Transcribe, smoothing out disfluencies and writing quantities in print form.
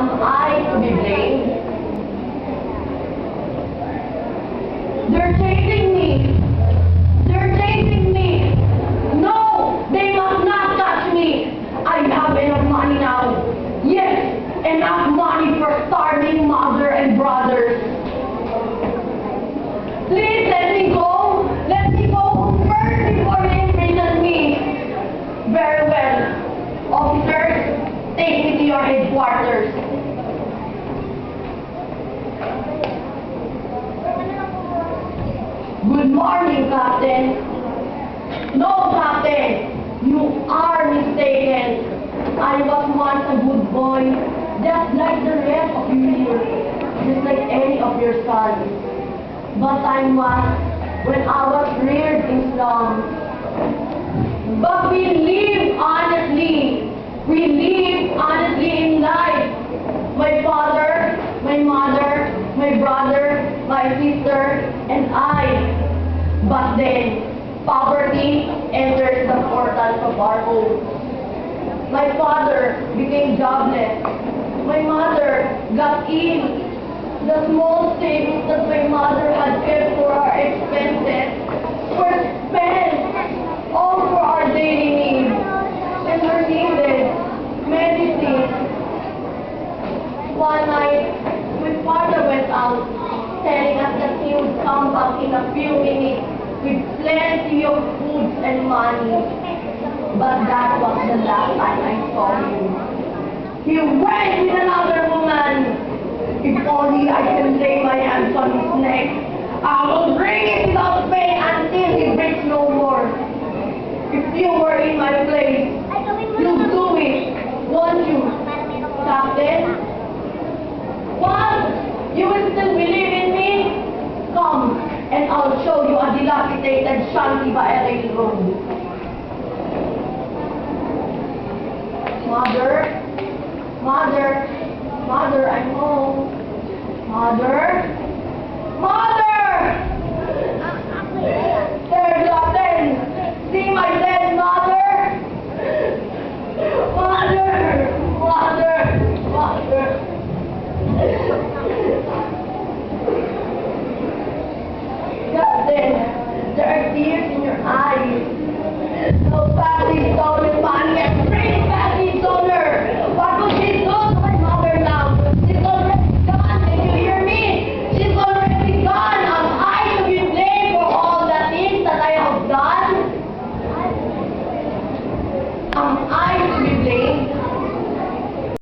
Am I to be blamed? They're chasing me. They're chasing me. No, they must not touch me. I have enough money now. Yes, enough money for starving mother and brothers. Please let me go. Let me go first before they imprison me. Very well. Officers, take me to your headquarters. Good morning, Captain. No, Captain. You are mistaken. I was once a good boy, just like the rest of you here, just like any of your sons. But I was when I was reared in slums. But we live honestly. We live honestly in life. My father, my mother, my brother, my sister, and I. But then, poverty enters the portals of our home. My father became jobless. My mother got ill. The small savings that my mother had kept for our expenses were spent all for our daily needs. And her needed medicine. One night, my father went out, telling us that he would come back in a few minutes with plenty of food and money. But that was the last time I saw him. He went with another woman. If only I can lay my hands on his neck, I will bring it without pain until he breaks no more. If you were in my place, you'd do it, won't you, Captain? What? You will still believe in me? Come, and I'll show you a dilapidated shanty by a railroad. Mother, Mother, Mother, I'm home. Mother, Mother!